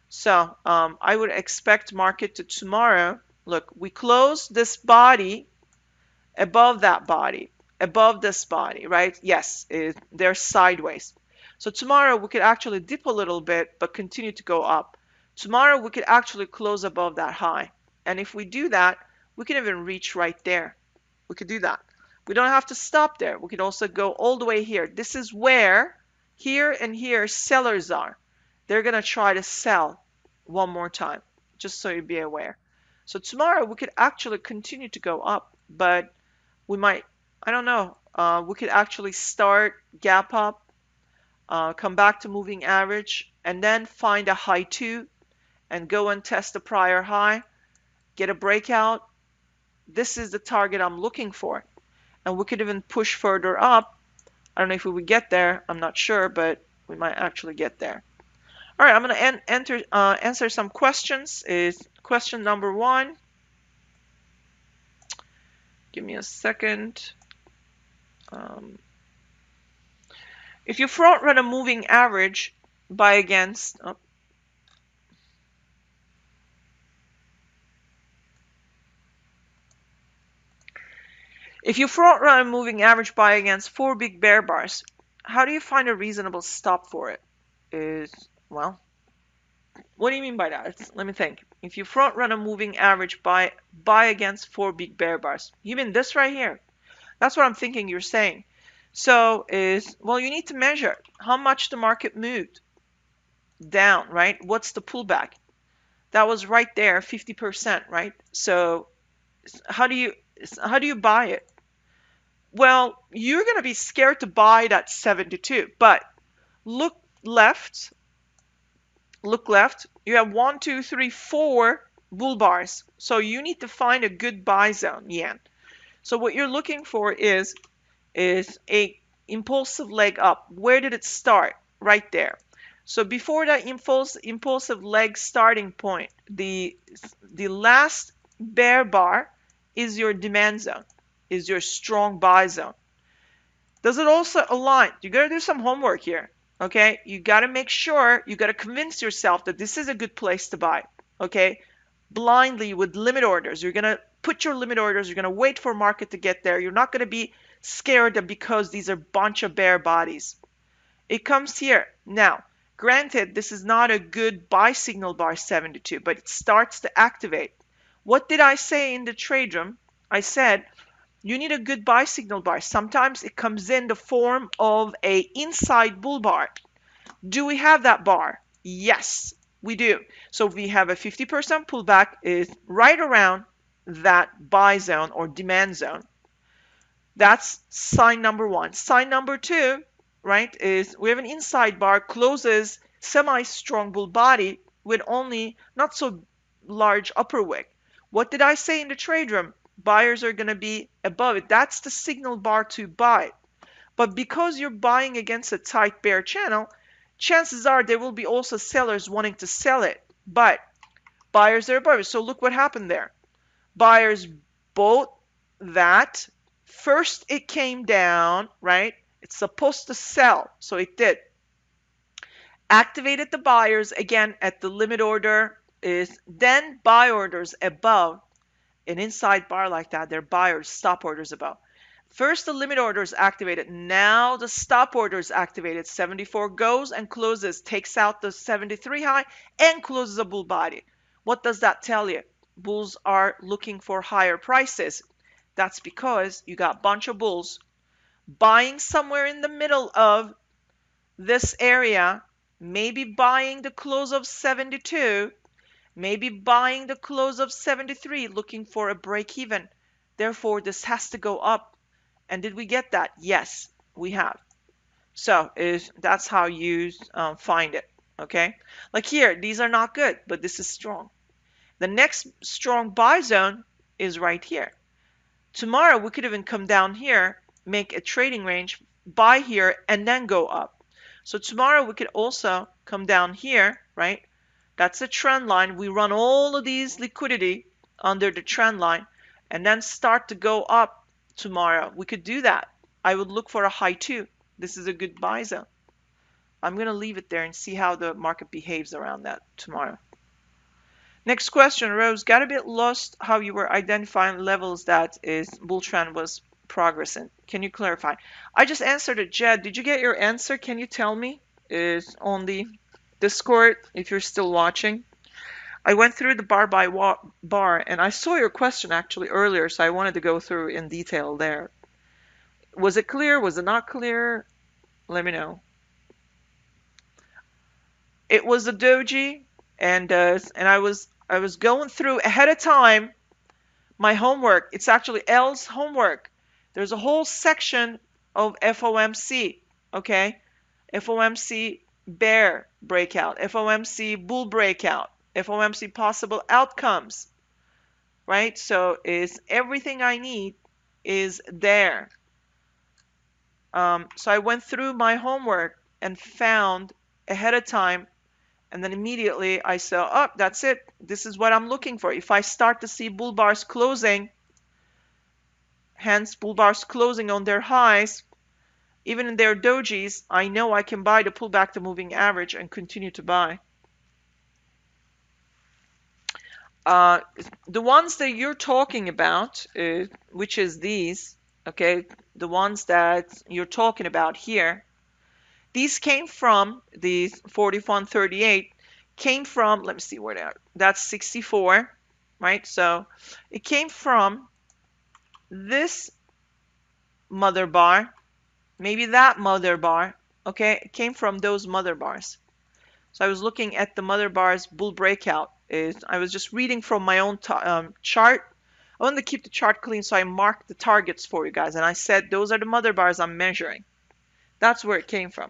So I would expect market to tomorrow. Look, we closed this body. above that body, above this body, right? Yes, they're sideways. So tomorrow we could actually dip a little bit, but continue to go up. Tomorrow we could actually close above that high. And if we do that, we can even reach right there. We could do that. We don't have to stop there. We could also go all the way here. This is where here and here sellers are. They're going to try to sell one more time, just so you be aware. So tomorrow we could actually continue to go up, but we might, I don't know, we could actually start gap up, come back to moving average, and then find a high 2 and go and test the prior high, get a breakout. This is the target I'm looking for. And we could even push further up. I don't know if we would get there. I'm not sure, but we might actually get there. All right, I'm going to answer some questions. Is question number 1. Give me a second. If you front run a moving average, buy against. If you front run a moving average buy against 4 big bear bars, how do you find a reasonable stop for it? Well, what do you mean by that? Let me think. If you front run a moving average buy against 4 big bear bars, you mean this right here? That's what I'm thinking you're saying. So well, you need to measure how much the market moved down, right? What's the pullback? That was right there, 50%, right? So how do you buy it? Well, you're going to be scared to buy that 72, but look left. Look left. You have 1, 2, 3, 4 bull bars. So you need to find a good buy zone, yen. So what you're looking for is a impulsive leg up. Where did it start? Right there. So before that impulsive leg starting point, the last bear bar is your demand zone, is your strong buy zone. Does it also align? You got to do some homework here. Okay, you got to make sure, you got to convince yourself that this is a good place to buy. Okay, blindly with limit orders. You're going to put your limit orders. You're going to wait for market to get there. You're not going to be scared that because these are a bunch of bear bodies. It comes here. Now, granted, this is not a good buy signal bar 72, but it starts to activate. What did I say in the trade room? I said, you need a good buy signal bar. Sometimes it comes in the form of a inside bull bar. Do we have that bar? Yes, we do. So we have a 50% pullback is right around that buy zone or demand zone. That's sign number 1. Sign number 2, right, is we have an inside bar, closes semi-strong bull body with only not so large upper wick. What did I say in the trade room? Buyers are going to be above it. That's the signal bar to buy. But because you're buying against a tight bear channel, chances are there will be also sellers wanting to sell it. But buyers are above it. So look what happened there. Buyers bought that. First it came down, right? It's supposed to sell, so it did. Activated the buyers again at the limit order, is then buy orders above an inside bar like that. They're buyers, stop orders above. First the limit order is activated. Now the stop order is activated. 74 goes and closes, takes out the 73 high and closes a bull body. What does that tell you? Bulls are looking for higher prices. That's because you got a bunch of bulls buying somewhere in the middle of this area, maybe buying the close of 72, maybe buying the close of 73, looking for a break even. Therefore, this has to go up. And did we get that? Yes, we have. So that's how you find it. Okay, like here, these are not good, but this is strong. The next strong buy zone is right here. Tomorrow we could even come down here, make a trading range, buy here, and then go up. So tomorrow we could also come down here, right? That's a trend line. We run all of these liquidity under the trend line and then start to go up tomorrow. We could do that. I would look for a high 2. This is a good buy zone. I'm going to leave it there and see how the market behaves around that tomorrow. Next question, Rose. Got a bit lost how you were identifying levels that is bull trend was progressing. Can you clarify? I just answered it, Jed. Did you get your answer? Can you tell me? Is on the Discord if you're still watching. I went through the bar by bar and I saw your question actually earlier, so I wanted to go through in detail there. Was it clear? Was it not clear? Let me know. It was a doji, and I was going through ahead of time my homework. It's actually L's homework. There's a whole section of FOMC, okay? FOMC bear breakout, FOMC bull breakout, FOMC possible outcomes, right? So is everything I need is there. So I went through my homework and found ahead of time, and then immediately I saw, oh, that's it. This is what I'm looking for. If I start to see bull bars closing, hence bull bars closing on their highs, even in their dojis, I know I can buy to pull back the moving average and continue to buy. The ones that you're talking about, which is these, okay, the ones that you're talking about here, these came from these 4138 came from, let me see where they are. That's 64, right? So it came from this mother bar, maybe that mother bar, okay? It came from those mother bars. So I was looking at the mother bars bull breakout. I was just reading from my own chart. I wanted to keep the chart clean, so I marked the targets for you guys. And I said, those are the mother bars I'm measuring. That's where it came from.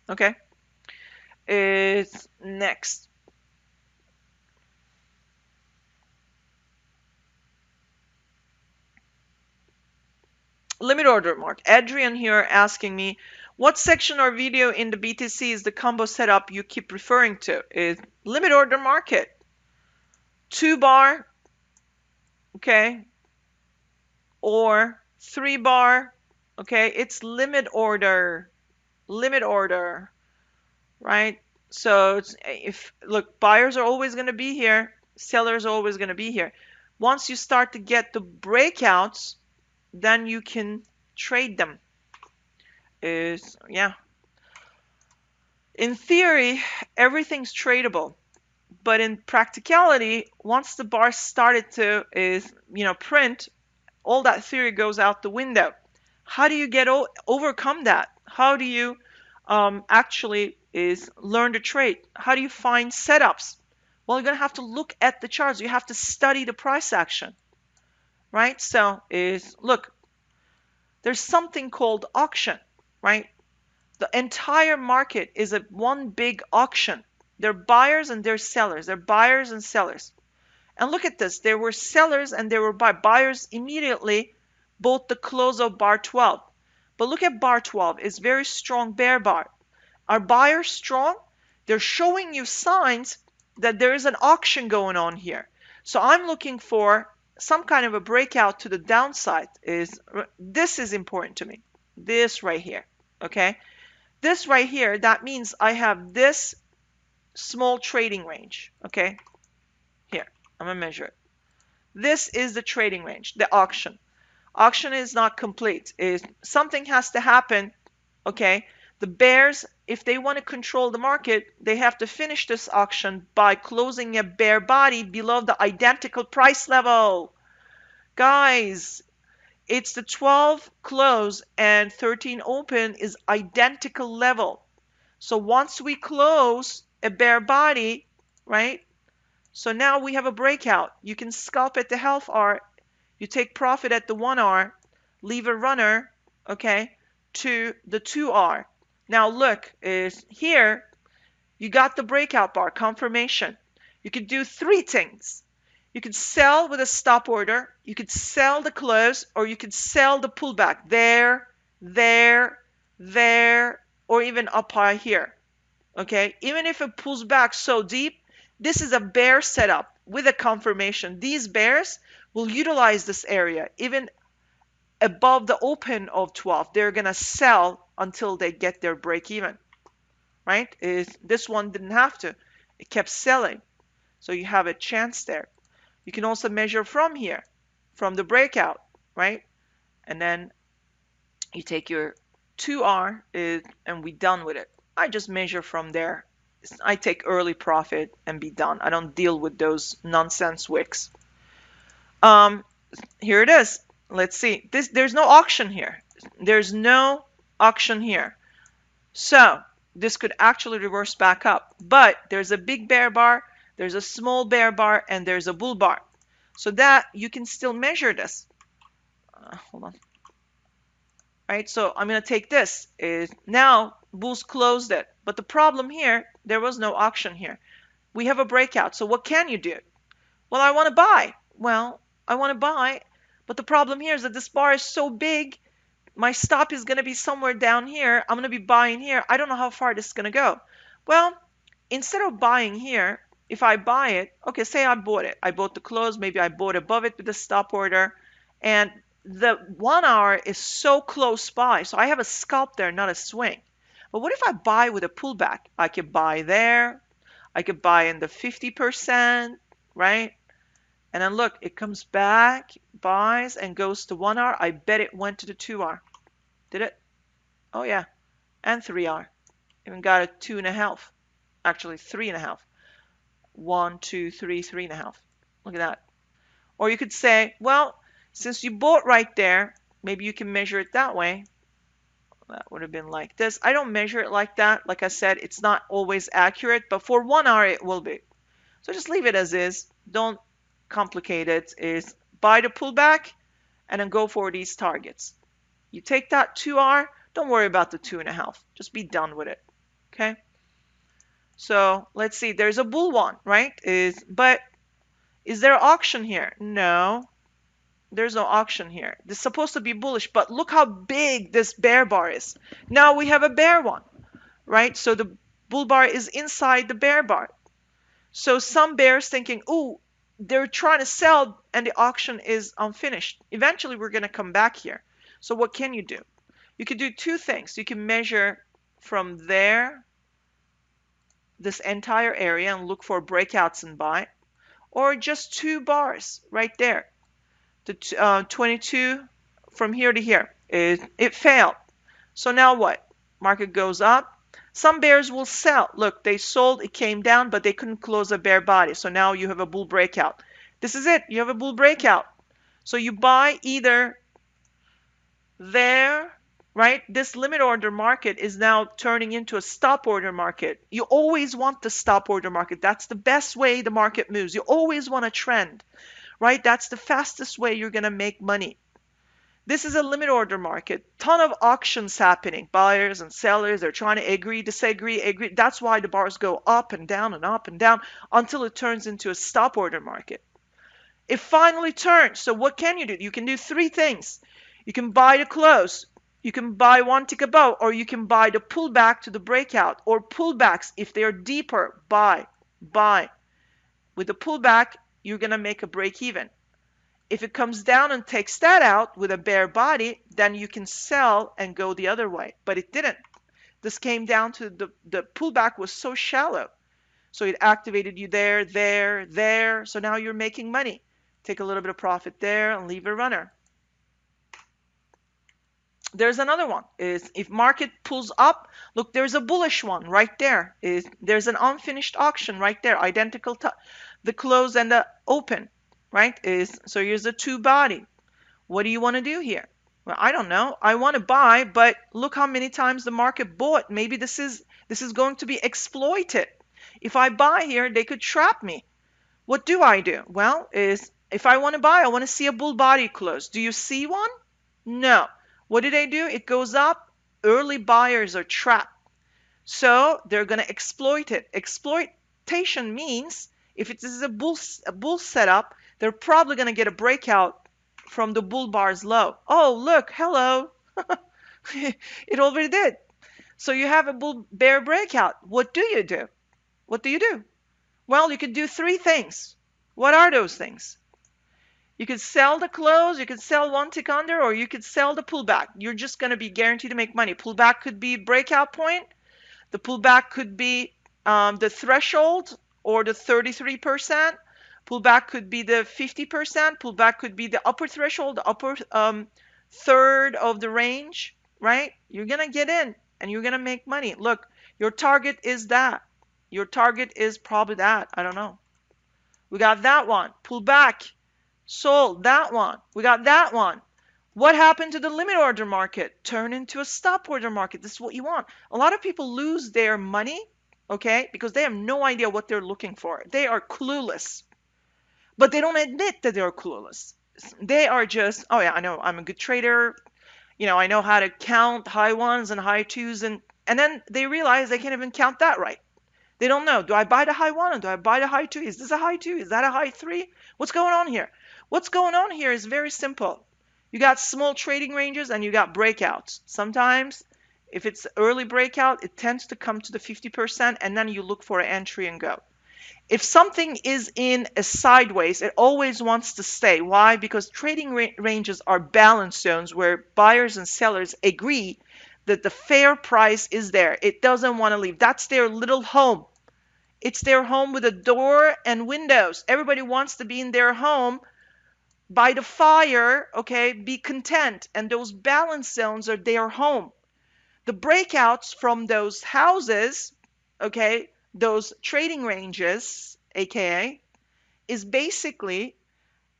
Okay? It's next. Limit order mark. Adrian here asking me, what section or video in the BTC is the combo setup you keep referring to? Is limit order market. 2 bar, okay, or 3 bar, okay, it's limit order, right? So if look, buyers are always going to be here, sellers are always going to be here. Once you start to get the breakouts, then you can trade them. Yeah. In theory, everything's tradable, but in practicality, once the bar started to print, all that theory goes out the window. How do you overcome that? How do you actually learn to trade? How do you find setups? Well, you're gonna have to look at the charts. You have to study the price action, right? So look, there's something called auction, right? The entire market is one big auction. There are buyers and there are sellers. There are buyers and sellers. And look at this. There were sellers and there were buyers immediately, both the close of bar 12. But look at bar 12. It's very strong bear bar. Are buyers strong? They're showing you signs that there is an auction going on here. So I'm looking for some kind of a breakout to the downside. This is important to me. This right here. Okay? This right here, that means I have this small trading range. Okay? Here, I'm going to measure it. This is the trading range, the auction. Auction is not complete. Something has to happen, okay? The bears, if they want to control the market, they have to finish this auction by closing a bear body below the identical price level. Guys, it's the 12 close and 13 open is identical level. So once we close a bear body, right? So now we have a breakout. You can scalp at the half hour. You take profit at the 1 hour, leave a runner, okay, to the 2 hour. Now look, here you got the breakout bar confirmation. You could do 3 things. You could sell with a stop order, you could sell the close, or you could sell the pullback there, or even up high here. Okay, even if it pulls back so deep, this is a bear setup with a confirmation. These bears will utilize this area even above the open of 12. They're gonna sell until they get their break even, right? This one didn't have to. It kept selling. So you have a chance there. You can also measure from here, from the breakout, right? And then you take your 2R and we done with it. I just measure from there. I take early profit and be done. I don't deal with those nonsense wicks. Here it is. Let's see. There's no auction here. There's no auction here. So this could actually reverse back up. But there's a big bear bar, there's a small bear bar, and there's a bull bar. So that you can still measure this. Hold on. Right, so I'm going to take this. Now bulls closed it. But the problem here, there was no auction here. We have a breakout. So what can you do? Well, I want to buy. Well, I want to buy. But the problem here is that this bar is so big, my stop is going to be somewhere down here. I'm going to be buying here. I don't know how far this is going to go. Well, instead of buying here, if I buy it, okay, say I bought it. I bought the close. Maybe I bought above it with a stop order. And the 1 hour is so close by. So I have a scalp there, not a swing. But what if I buy with a pullback? I could buy there. I could buy in the 50%, right? And then look, it comes back, buys, and goes to 1 hour. I bet it went to the 2 hour. Did it? Oh, yeah. And 3 hour. Even got a 2.5. Actually, 3.5. 1, 2, 3, 3.5. Look at that. Or you could say, well, since you bought right there, maybe you can measure it that way. That would have been like this. I don't measure it like that. Like I said, it's not always accurate, but for 1 hour it will be. So just leave it as is. Don't complicate it. Is buy the pullback and then go for these targets. You take that 2R, don't worry about the 2.5. Just be done with it. Okay? So let's see. There's a bull one, right? But is there an auction here? No. There's no auction here. This is supposed to be bullish, but look how big this bear bar is. Now we have a bear one, right? So the bull bar is inside the bear bar. So some bears thinking, ooh, they're trying to sell and the auction is unfinished. Eventually we're going to come back here. So what can you do? You could do two things. You can measure from there, this entire area, and look for breakouts and buy, or just 2 bars right there. The 22 from here to here, it failed. So now what? Market goes up. Some bears will sell. Look, they sold, it came down, but they couldn't close a bear body. So now you have a bull breakout. This is it. You have a bull breakout. So you buy either there, right? This limit order market is now turning into a stop order market. You always want the stop order market. That's the best way the market moves. You always want a trend, right? That's the fastest way you're going to make money. This is a limit order market. Ton of auctions happening. Buyers and sellers, they're trying to agree, disagree, agree. That's why the bars go up and down and up and down until it turns into a stop order market. It finally turns. So what can you do? You can do 3 things. You can buy the close. You can buy one tick above, or you can buy the pullback to the breakout, or pullbacks if they are deeper. Buy. With the pullback, you're going to make a break even. If it comes down and takes that out with a bear body, then you can sell and go the other way. But it didn't. This came down to the pullback was so shallow. So it activated you there, there. So now you're making money. Take a little bit of profit there and leave a runner. There's another one. Is if market pulls up, look, there's a bullish one right there. There's an unfinished auction right there, identical to the close and the open. Right? So here's the 2 body. What do you want to do here? Well, I don't know. I want to buy, but look how many times the market bought. Maybe this is going to be exploited. If I buy here, they could trap me. What do I do? Well, if I want to buy, I want to see a bull body close. Do you see one? No. What do? It goes up. Early buyers are trapped. So they're going to exploit it. Exploitation means if it is a bull setup, they're probably going to get a breakout from the bull bar's low. Oh, look, hello. It already did. So you have a bull bear breakout. What do you do? What do you do? Well, you could do 3 things. What are those things? You could sell the close, you could sell 1 tick under, or you could sell the pullback. You're just going to be guaranteed to make money. Pullback could be breakout point. The pullback could be the threshold, or the 33%. Pullback could be the 50%. Pullback could be the upper threshold, the upper third of the range, right? You're going to get in and you're going to make money. Look, your target is that. Your target is probably that. I don't know. We got that one. Pull back. Sold. That one. We got that one. What happened to the limit order market? Turn into a stop order market. This is what you want. A lot of people lose their money, okay, because they have no idea what they're looking for. They are clueless. But they don't admit that they're clueless. They are just, oh yeah, I know, I'm a good trader. I know how to count high ones and high twos, and then they realize they can't even count that right. They don't know. Do I buy the high one or do I buy the high two? Is this a high two? Is that a high three? What's going on here? What's going on here is very simple. You got small trading ranges and you got breakouts. Sometimes, if it's early breakout, it tends to come to the 50%, and then you look for an entry and go. If something is in a sideways, it always wants to stay. Why? Because trading ranges are balance zones where buyers and sellers agree that the fair price is there. It doesn't want to leave. That's their little home. It's their home with a door and windows. Everybody wants to be in their home by the fire, okay? Be content. And those balance zones are their home. The breakouts from those houses, okay, those trading ranges, aka, is basically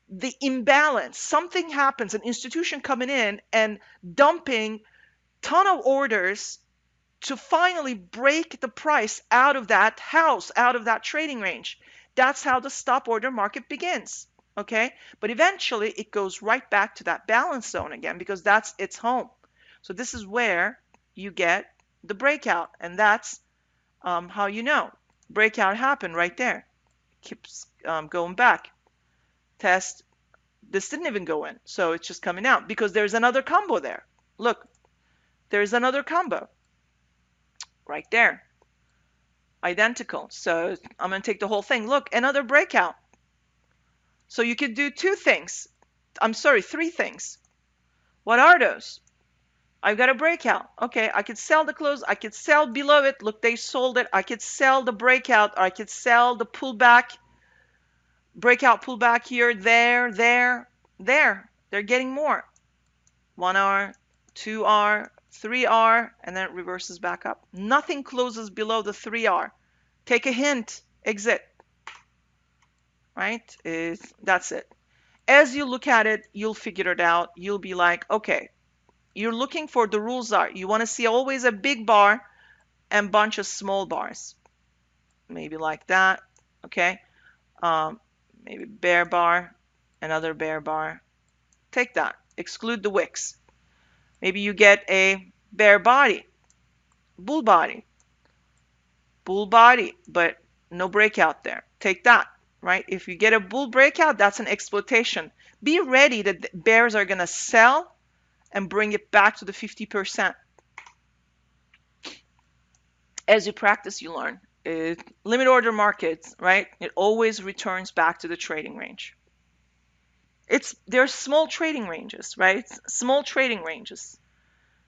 the imbalance. Something happens, an institution coming in and dumping ton of orders to finally break the price out of that house, out of that trading range. That's how the stop order market begins, okay? But eventually it goes right back to that balance zone again because that's its home. So this is where you get the breakout, and that's how you know. Breakout happened right there. Keeps going back. Test. This didn't even go in, so it's just coming out because there's another combo there. Look, there's another combo right there. Identical. So I'm going to take the whole thing. Look, another breakout. So you could do two things. I'm sorry, three things. What are those? I've got a breakout. Okay, I could sell the close. I could sell below it. Look, they sold it. I could sell the breakout. Or I could sell the pullback. Breakout, pullback here, there. They're getting more. 1R, 2R, 3R, and then it reverses back up. Nothing closes below the 3R. Take a hint. Exit. Right? That's it. As you look at it, you'll figure it out. You'll be like, okay, you're looking for the rules are. You want to see always a big bar and bunch of small bars. Maybe like that. Okay. Maybe bear bar, another bear bar. Take that. Exclude the wicks. Maybe you get a bear body, bull body, but no breakout there. Take that, right? If you get a bull breakout, that's an exploitation. Be ready that the bears are going to sell and bring it back to the 50%. As you practice, you learn. Limit order markets, right? It always returns back to the trading range. There's small trading ranges, right? Small trading ranges.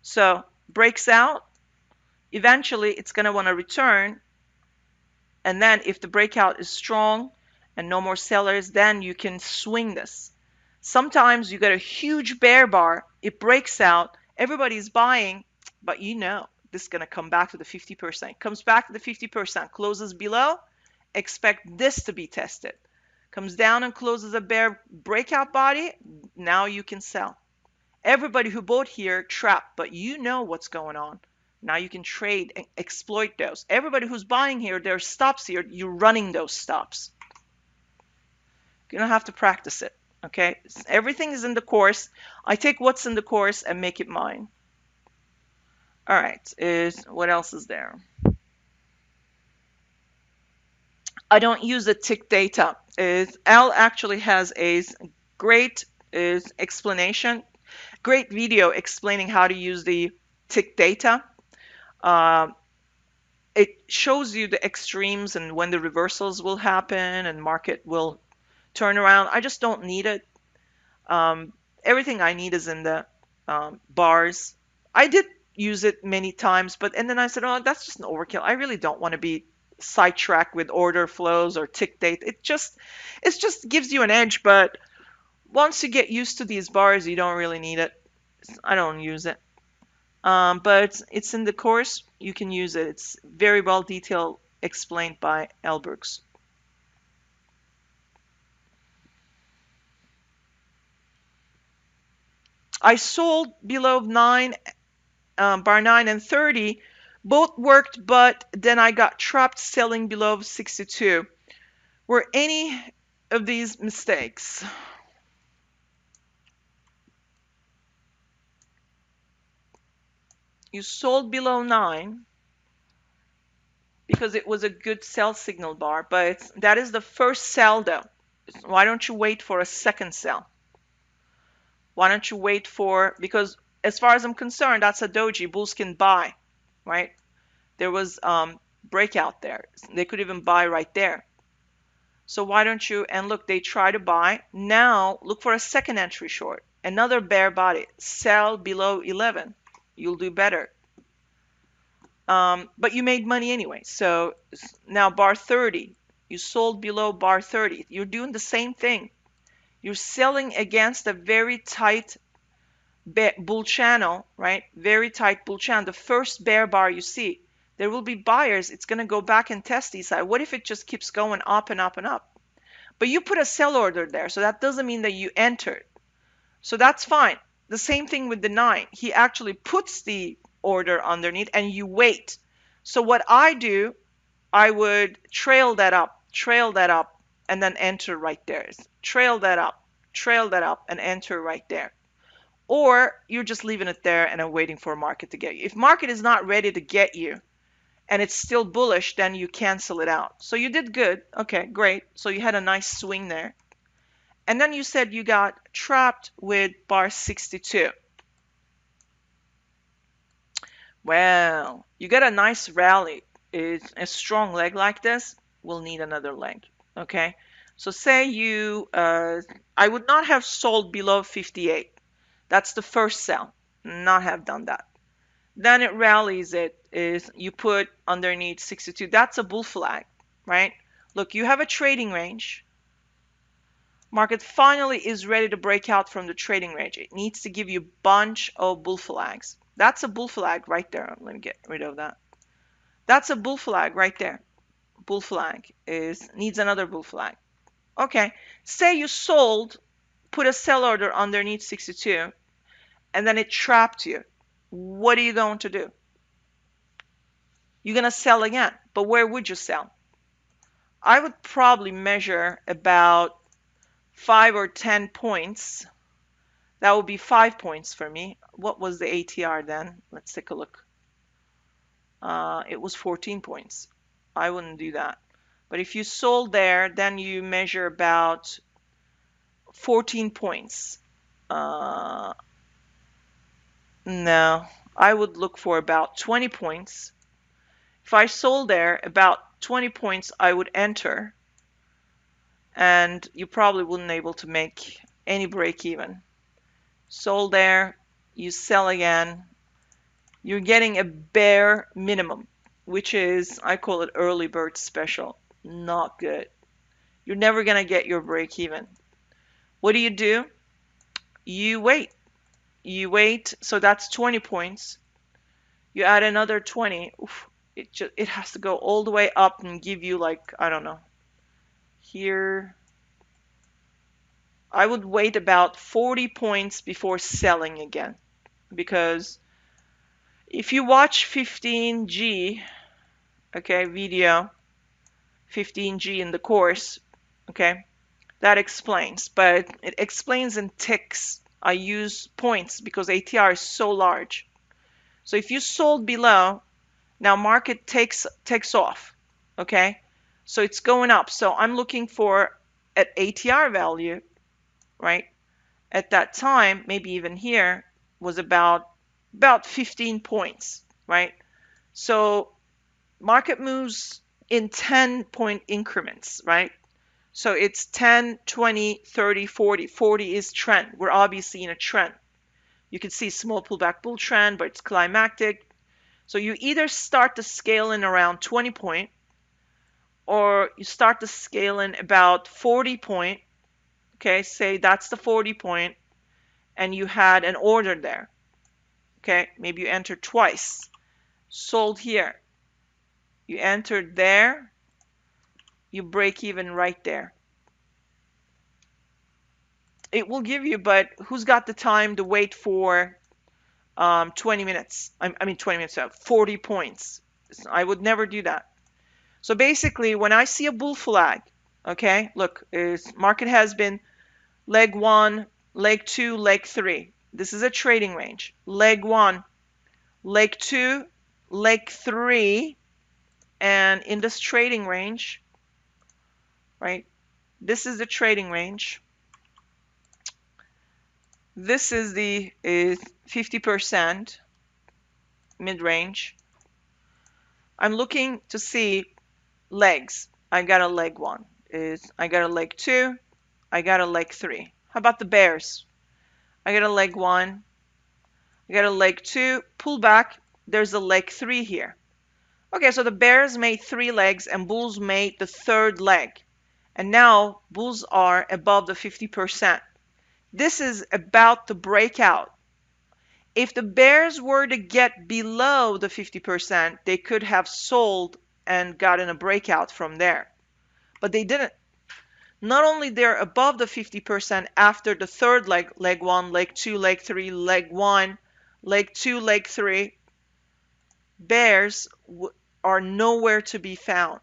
So breaks out, eventually it's going to want to return. And then if the breakout is strong and no more sellers, then you can swing this. Sometimes you get a huge bear bar, it breaks out, everybody's buying, but this is going to come back to the 50%. Comes back to the 50%, closes below, expect this to be tested. Comes down and closes a bear breakout body, now you can sell. Everybody who bought here trapped, but you know what's going on. Now you can trade and exploit those. Everybody who's buying here, there are stops here, you're running those stops. You don't have to practice it, okay? Everything is in the course. I take what's in the course and make it mine. All right, what else is there? I don't use the tick data. Al actually has a great explanation, great video explaining how to use the tick data. It shows you the extremes and when the reversals will happen and market will turn around. I just don't need it. Everything I need is in the bars. I did use it many times, and then I said, oh, that's just an overkill. I really don't want to be sidetracked with order flows or tick date. It just gives you an edge, but once you get used to these bars, you don't really need it. I don't use it. But it's in the course. You can use it. It's very well detailed, explained by L. Brooks. I sold below 9, bar 9 and 30. Both worked, but then I got trapped selling below 62. Were any of these mistakes? You sold below 9 because it was a good sell signal bar, but that is the first sell though. Why don't you wait for a second sell? Why don't you wait for, because as far as I'm concerned, that's a doji. Bulls can buy, right? There was breakout there. They could even buy right there. So why don't you, and look, they try to buy. Now look for a second entry short. Another bear body. Sell below 11. You'll do better. But you made money anyway. So now bar 30. You sold below bar 30. You're doing the same thing. You're selling against a very tight bull channel, right? Very tight bull channel. The first bear bar you see, there will be buyers. It's going to go back and test these side. What if it just keeps going up and up and up? But you put a sell order there, so that doesn't mean that you entered. So that's fine. The same thing with the 9. He actually puts the order underneath and you wait. So what I do, I would trail that up, and then enter right there. Trail that up, and enter right there. Or you're just leaving it there and waiting for a market to get you. If market is not ready to get you and it's still bullish, then you cancel it out. So you did good. Okay, great. So you had a nice swing there. And then you said you got trapped with bar 62. Well, you get a nice rally. It's a strong leg like this. We'll need another leg. Okay. So say you, I would not have sold below 58. That's the first sell. Not have done that. Then it rallies. It is, you put underneath 62. That's a bull flag, right? Look, you have a trading range. Market finally is ready to break out from the trading range. It needs to give you a bunch of bull flags. That's a bull flag right there. Let me get rid of that. That's a bull flag right there. Bull flag needs another bull flag. Okay, say you sold, put a sell order underneath 62, and then it trapped you. What are you going to do? You're going to sell again. But where would you sell? I would probably measure about 5 or 10 points. That would be 5 points for me. What was the ATR then? Let's take a look. It was 14 points. I wouldn't do that. But if you sold there, then you measure about 14 points. No, I would look for about 20 points. If I sold there, about 20 points I would enter. And you probably wouldn't be able to make any break even. Sold there, you sell again. You're getting a bare minimum, which is, I call it early bird special. Not good. You're never going to get your break even. What do? You wait. You wait. So that's 20 points. You add another 20. Oof, it has to go all the way up and give you, like, I don't know. Here, I would wait about 40 points before selling again. Because if you watch 15G, okay, video, 15G in the course, okay, that explains. But it explains in ticks. I use points because ATR is so large. So if you sold below, now market takes off, okay? So it's going up. So I'm looking for at ATR value, right? At that time, maybe even here, was about 15 points, right? So market moves in 10-point increments, right? So it's 10, 20, 30, 40. 40 is trend. We're obviously in a trend. You can see small pullback bull trend, but it's climactic. So you either start to scale in around 20 point, or you start the scale in about 40 point, okay, say that's the 40 point, and you had an order there, okay, maybe you entered twice, sold here, you entered there, you break even right there. It will give you, but who's got the time to wait for 20 minutes? I mean 20 minutes, 40 points. I would never do that. So basically, when I see a bull flag, okay, look, market has been leg 1, leg 2, leg 3. This is a trading range. Leg 1, leg 2, leg 3, and in this trading range, right, this is the trading range. This is the 50% mid-range. I'm looking to see legs. I got a leg 1. I got a leg 2. I got a leg 3. How about the bears? I got a leg 1. I got a leg 2. Pull back. There's a leg 3 here. Okay, so the bears made 3 legs and bulls made the 3rd leg. And now bulls are above the 50%. This is about to break out. If the bears were to get below the 50%, they could have sold and gotten a breakout from there. But they didn't. Not only they're above the 50% after the 3rd leg, leg 1, leg 2, leg 3, leg 1, leg 2, leg 3, bears are nowhere to be found.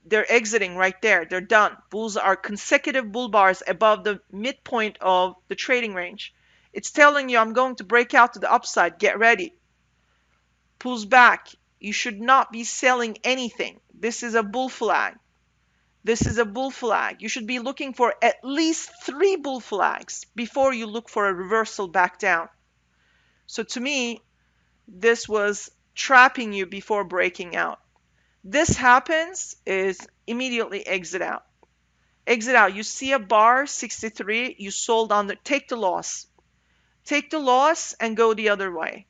They're exiting right there. They're done. Bulls are consecutive bull bars above the midpoint of the trading range. It's telling you I'm going to break out to the upside. Get ready. Pulls back. You should not be selling anything. This is a bull flag. This is a bull flag. You should be looking for at least 3 bull flags before you look for a reversal back down. So to me, this was trapping you before breaking out. This happens is immediately exit out. Exit out. You see a bar 63, you sold on the, take the loss. Take the loss and go the other way.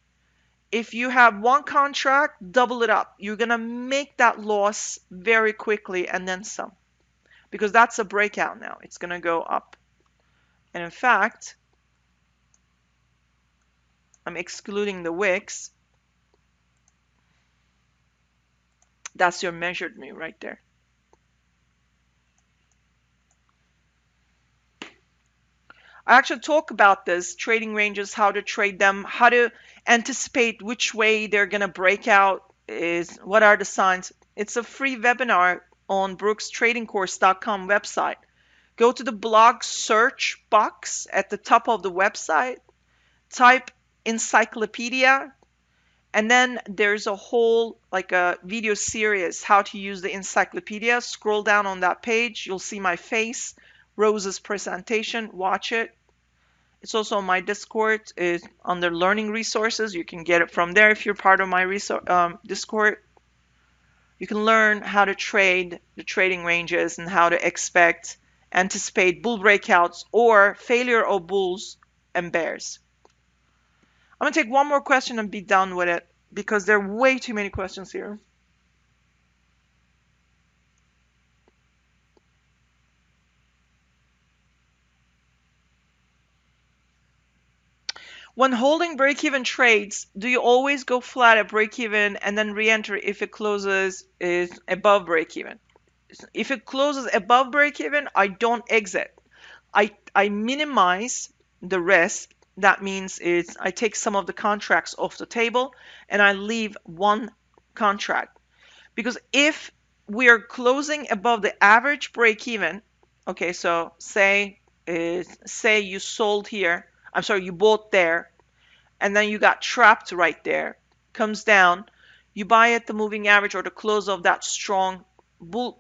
If you have one contract, double it up. You're going to make that loss very quickly and then some. Because that's a breakout now. It's going to go up. And in fact, I'm excluding the wicks. That's your measured move right there. I actually talk about this, trading ranges, how to trade them, how to anticipate which way they're going to break out, what are the signs. It's a free webinar on brookstradingcourse.com website. Go to the blog search box at the top of the website, type encyclopedia, and then there's a whole like a video series how to use the encyclopedia. Scroll down on that page, you'll see my face, Rose's presentation, watch it. It's also on my Discord, is under learning resources. You can get it from there if you're part of my Discord. You can learn how to trade the trading ranges and how to anticipate bull breakouts or failure of bulls and bears. I'm going to take one more question and be done with it because there are way too many questions here. When holding break-even trades, do you always go flat at break-even and then re-enter if it closes is above break-even? If it closes above break-even, I don't exit. I minimize the risk. That means I take some of the contracts off the table and I leave one contract. Because if we are closing above the average break-even, okay, so say you sold here, I'm sorry, you bought there, and then you got trapped right there, comes down, you buy at the moving average or the close of that strong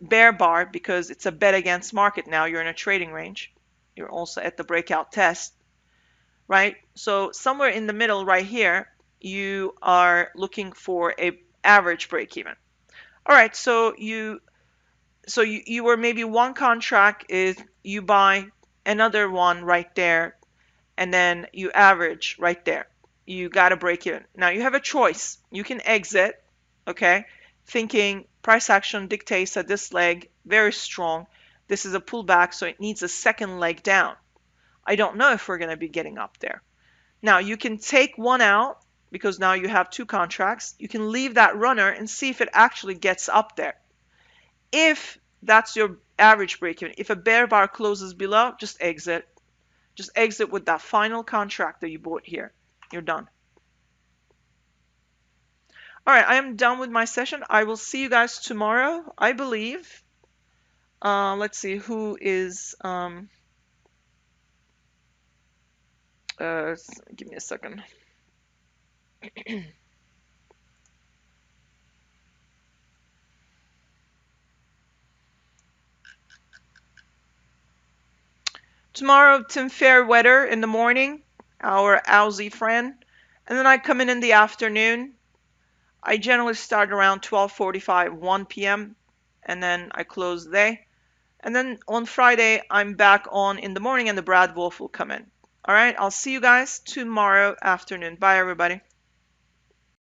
bear bar because it's a bet against market now, you're in a trading range. You're also at the breakout test, right? So somewhere in the middle right here, you are looking for a average break even. All right, so you were maybe one contract is you buy another one right there, and then you average right there. You got to break even. Now you have a choice. You can exit, okay? thinking price action dictates that this leg very strong. This is a pullback, so it needs a second leg down. I don't know if we're going to be getting up there. Now you can take one out because now you have two contracts. You can leave that runner and see if it actually gets up there. If that's your average break-even, if a bear bar closes below, just exit. Just exit with that final contract that you bought here. You're done. All right, I am done with my session. I will see you guys tomorrow, I believe. Let's see who is. Give me a second. Tomorrow, Tim Fairweather in the morning, our Aussie friend, and then I come in the afternoon. I generally start around 12:45, 1 p.m., and then I close the day. And then on Friday, I'm back on in the morning, and the Brad Wolf will come in. All right, I'll see you guys tomorrow afternoon. Bye, everybody.